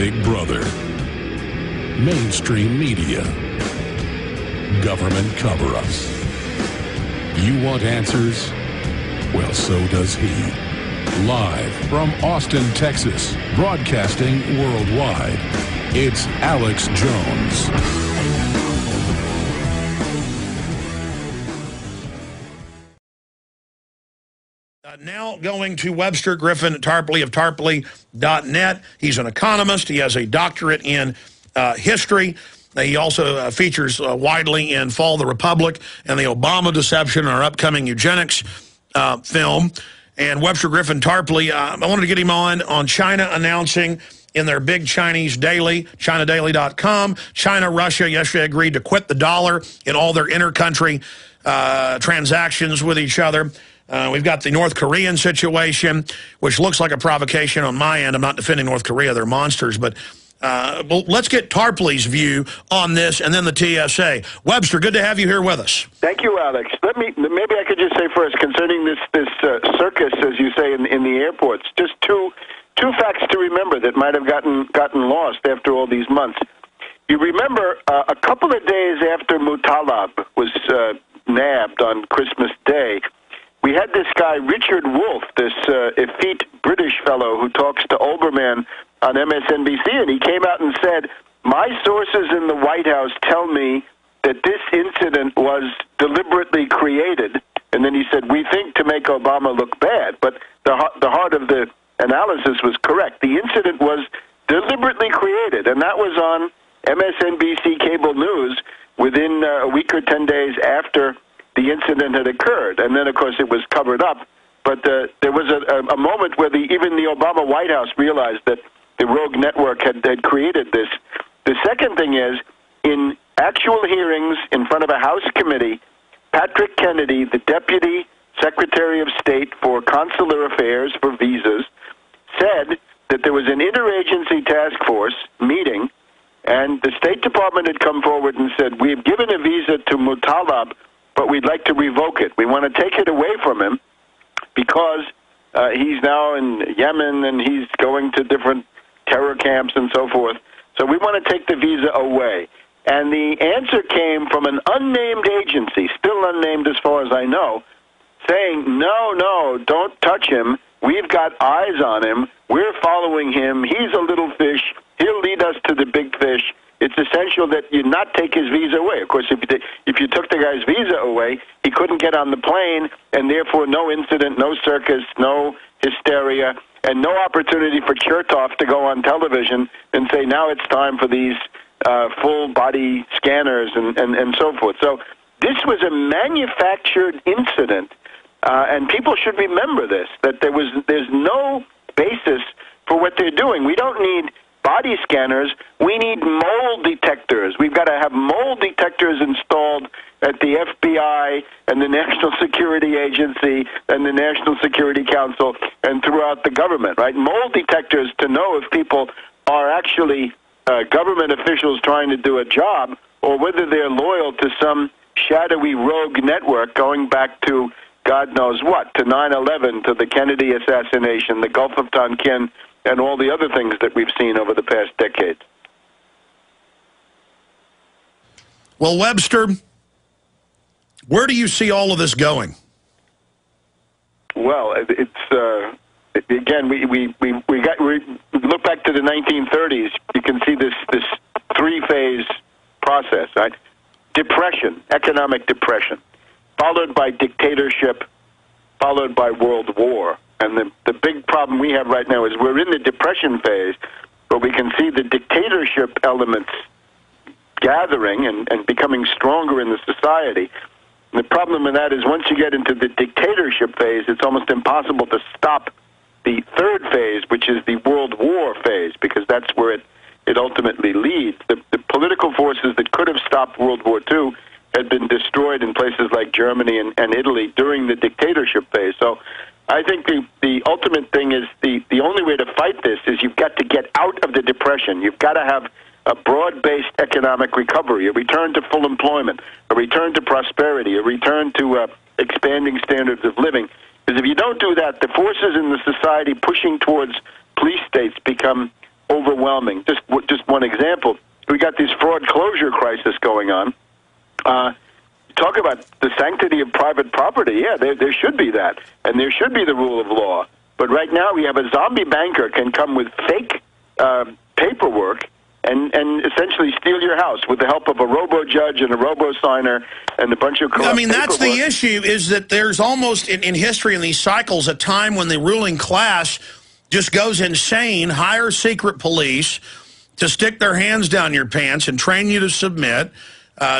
Big Brother, mainstream media, government cover-ups. You want answers? Well, so does he. Live from Austin, Texas, broadcasting worldwide, it's Alex Jones. Now going to Webster Tarpley of Tarpley.net. He's an economist. He has a doctorate in history. He also features widely in Fall of the Republic and the Obama Deception, our upcoming eugenics film. And Webster Tarpley, I wanted to get him on China announcing in their big Chinese daily, ChinaDaily.com. China, Russia yesterday agreed to quit the dollar in all their inter-country transactions with each other. We've got the North Korean situation, which looks like a provocation on my end. I'm not defending North Korea. They're monsters. But let's get Tarpley's view on this and then the TSA. Webster, good to have you here with us. Thank you, Alex. Maybe I could just say first, concerning this circus, as you say, in the airports, just two facts to remember that might have gotten lost after all these months. You remember a couple of days after Mutalab was nabbed on Christmas Day, we had this guy, Richard Wolff, this effete British fellow who talks to Olbermann on MSNBC, and he came out and said, my sources in the White House tell me that this incident was deliberately created. And then he said, we think to make Obama look bad. But the heart of the analysis was correct. The incident was deliberately created, and that was on MSNBC cable news within a week or 10 days after the incident had occurred. And then, of course, it was covered up. But there was a moment where even the Obama White House realized that the rogue network had created this. The second thing is, in actual hearings in front of a House committee, Patrick Kennedy, the Deputy Secretary of State for Consular Affairs for visas, said that there was an interagency task force meeting, and the State Department had come forward and said, we have given a visa to Mutalab, but we'd like to revoke it. We want to take it away from him because he's now in Yemen and he's going to different terror camps and so forth. So we want to take the visa away. And the answer came from an unnamed agency, still unnamed as far as I know, saying, no, don't touch him. We've got eyes on him. We're following him. He's a little fish. He'll lead us to the big fish. It's essential that you not take his visa away. Of course, if you took the guy's visa away, he couldn't get on the plane, and therefore no incident, no circus, no hysteria, and no opportunity for Chertoff to go on television and say, now it's time for these full-body scanners and so forth. So this was a manufactured incident, and people should remember this, that there's no basis for what they're doing. We don't need body scanners. We need mold detectors. We've got to have mold detectors installed at the FBI and the National Security Agency and the National Security Council and throughout the government, right? Mold detectors to know if people are actually government officials trying to do a job or whether they're loyal to some shadowy rogue network going back to God knows what, to 9/11, to the Kennedy assassination, the Gulf of Tonkin, and all the other things that we've seen over the past decade. Well, Webster, where do you see all of this going? Well, it's again, we look back to the 1930s. You can see this three-phase process, right? Depression, economic depression, followed by dictatorship, followed by world war. And the big problem we have right now is we're in the depression phase, but we can see the dictatorship elements gathering and becoming stronger in the society. And the problem with that is once you get into the dictatorship phase, it's almost impossible to stop the third phase, which is the world war phase, because that's where it ultimately leads. The political forces that could have stopped World War II had been destroyed in places like Germany and Italy during the dictatorship phase. So I think the ultimate thing is the only way to fight this is you've got to get out of the depression. You've got to have a broad-based economic recovery, a return to full employment, a return to prosperity, a return to expanding standards of living. Because if you don't do that, the forces in the society pushing towards police states become overwhelming. Just one example. We got this fraud closure crisis going on. Talk about the sanctity of private property. Yeah, there should be that, and there should be the rule of law. But right now we have a zombie banker can come with fake paperwork and essentially steal your house with the help of a robo-judge and a robo-signer and a bunch of corrupt that's paperwork. the issue, is that there's almost, in history, in these cycles, a time when the ruling class just goes insane, hire secret police to stick their hands down your pants and train you to submit.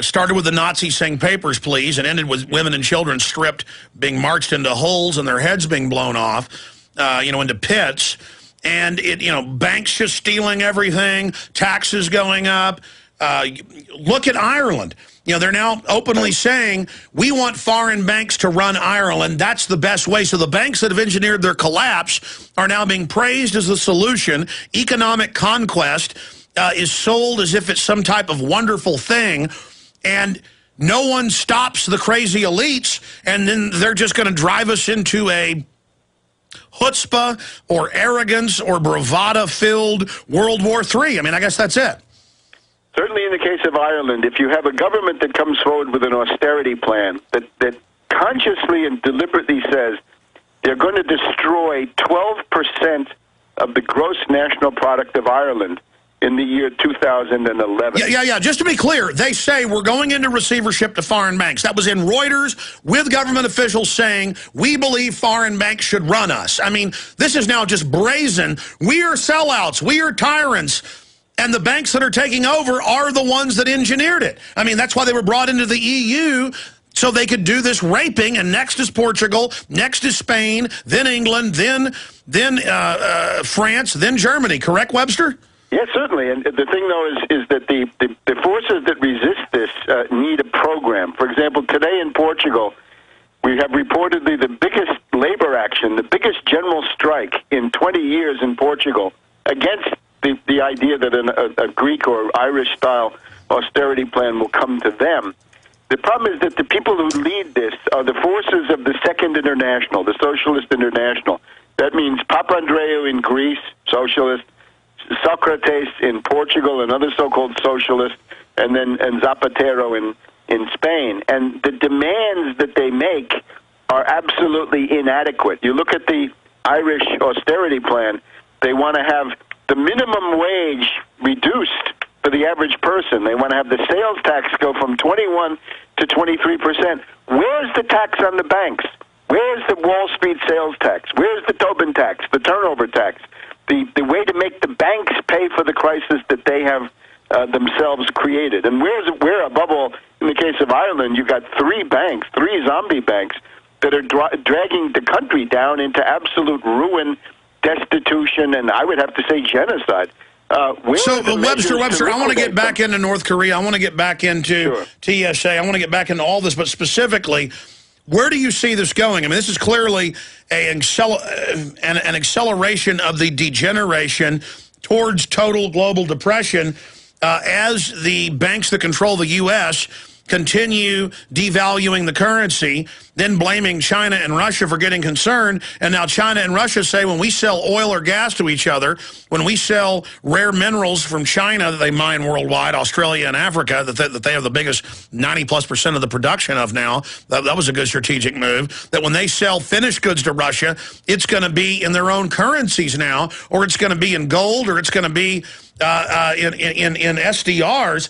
Started with the Nazis saying papers, please, and ended with women and children stripped, being marched into holes and their heads being blown off, into pits. And, banks just stealing everything, taxes going up. Look at Ireland. They're now openly saying, we want foreign banks to run Ireland. That's the best way. So the banks that have engineered their collapse are now being praised as the solution. Economic conquest is sold as if it's some type of wonderful thing. And no one stops the crazy elites, and then they're just going to drive us into a chutzpah or arrogance or bravado-filled World War III. I guess that's it. Certainly in the case of Ireland, if you have a government that comes forward with an austerity plan that consciously and deliberately says they're going to destroy 12% of the gross national product of Ireland in the year 2011. Yeah. Just to be clear, they say we're going into receivership to foreign banks. That was in Reuters with government officials saying, we believe foreign banks should run us. This is now just brazen. We are sellouts. We are tyrants. And the banks that are taking over are the ones that engineered it. That's why they were brought into the EU, so they could do this raping. And next is Portugal, next is Spain, then England, then France, then Germany. Correct, Webster? Yes, certainly. And the thing, though, is that the forces that resist this need a program. For example, today in Portugal, we have reportedly the biggest labor action, the biggest general strike in 20 years in Portugal against the idea that a Greek or Irish-style austerity plan will come to them. The problem is that the people who lead this are the forces of the Second International, the Socialist International. That means Papandreou in Greece, socialist, Socrates in Portugal, another so-called socialist, and Zapatero in Spain. And the demands that they make are absolutely inadequate. You look at the Irish austerity plan, they want to have the minimum wage reduced for the average person. They want to have the sales tax go from 21 to 23%. Where's the tax on the banks? Where's the Wall Street sales tax? Where's the Tobin tax, the turnover tax? The way to make the banks pay for the crisis that they have themselves created. And where, above all, in the case of Ireland, you've got three zombie banks that are dragging the country down into absolute ruin, destitution, and I would have to say genocide. Webster, I want to get back into North Korea. I want to get back into TSA. I want to get back into all this, but specifically, where do you see this going? This is clearly an acceleration of the degeneration towards total global depression as the banks that control the U.S. continue devaluing the currency, then blaming China and Russia for getting concerned. And now China and Russia say when we sell oil or gas to each other, when we sell rare minerals from China that they mine worldwide, Australia and Africa, that they have the biggest 90+% of the production of now, that was a good strategic move, that when they sell finished goods to Russia, it's going to be in their own currencies now, or it's going to be in gold, or it's going to be in SDRs.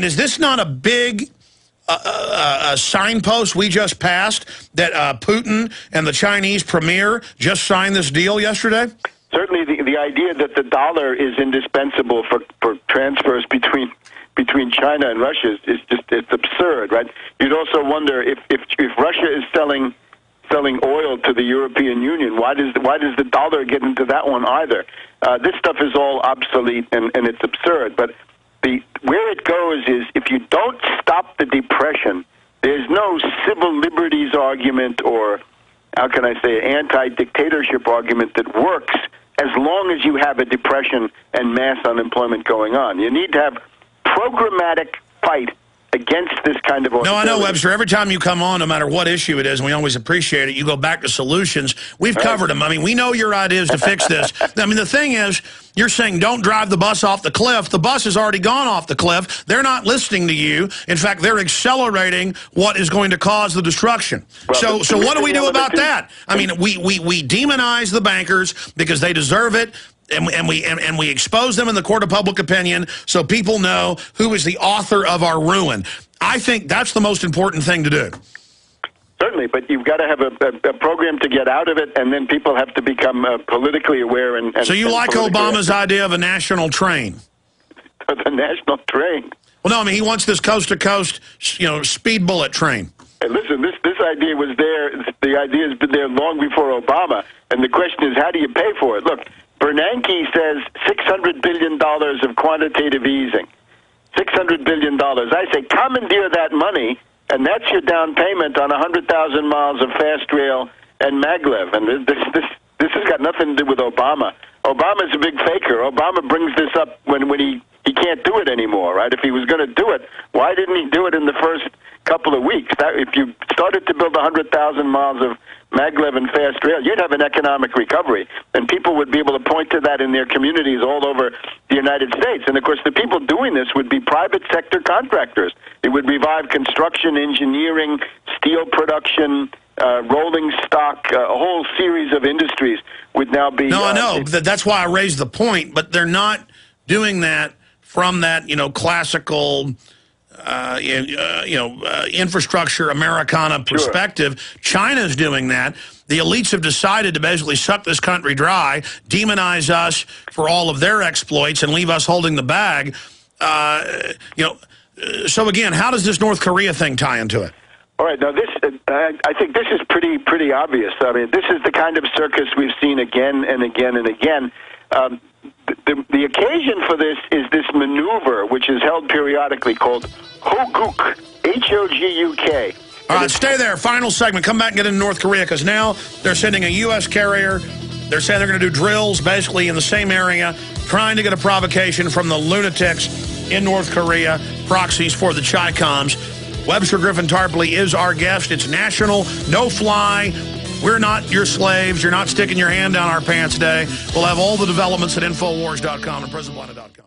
Is this not a big a signpost we just passed that Putin and the Chinese premier just signed this deal yesterday? Certainly the idea that the dollar is indispensable for transfers between China and Russia is it's absurd, right? You'd also wonder if Russia is selling oil to the European Union, why does the dollar get into that one either? This stuff is all obsolete and it's absurd, but where it goes is if you don't stop the depression, there's no civil liberties argument or, how can I say, anti-dictatorship argument that works as long as you have a depression and mass unemployment going on. You need to have programmatic fight against this kind of No, I know, Webster. Every time you come on, no matter what issue it is, and we always appreciate it, you go back to solutions. We've covered them. I mean, we know your ideas to fix this. I mean, the thing is, you're saying don't drive the bus off the cliff. The bus has already gone off the cliff. They're not listening to you. In fact, they're accelerating what is going to cause the destruction. Well, so what do we do about that? I mean, we demonize the bankers because they deserve it. And we expose them in the court of public opinion so people know who is the author of our ruin. I think that's the most important thing to do. Certainly, but you've got to have a program to get out of it, and then people have to become politically aware. So you like Obama's idea of a national train? The national train? Well, no, I mean, he wants this coast-to-coast, speed bullet train. Hey, listen, this idea was there. The idea has been there long before Obama, and the question is, how do you pay for it? Look, Bernanke says $600 billion of quantitative easing. $600 billion. I say commandeer that money, and that's your down payment on 100,000 miles of fast rail and maglev. And this has got nothing to do with Obama. Obama's a big faker. Obama brings this up when he can't do it anymore, right? If he was going to do it, why didn't he do it in the first couple of weeks? If you started to build 100,000 miles of maglev and fast rail, you'd have an economic recovery, and people would be able to point to that in their communities all over the United States. And, of course, the people doing this would be private sector contractors. It would revive construction, engineering, steel production, rolling stock, a whole series of industries would now be... No, I know. That's why I raised the point, but they're not doing that from that, classical... infrastructure Americana perspective. Sure. China's doing that. The elites have decided to basically suck this country dry, demonize us for all of their exploits, and leave us holding the bag. So again, how does this North Korea thing tie into it? All right, now this, I think this is pretty obvious. I mean, this is the kind of circus we've seen again and again and again. The occasion for this is this maneuver, which is held periodically, called Hoguk, H-O-G-U-K. All right, stay there. Final segment. Come back and get into North Korea, because now they're sending a U.S. carrier. They're saying they're going to do drills basically in the same area, trying to get a provocation from the lunatics in North Korea, proxies for the Chi-Coms. Webster Griffin Tarpley is our guest. It's national, no fly. We're not your slaves. You're not sticking your hand down our pants day. We'll have all the developments at Infowars.com and PresidentBlender.com.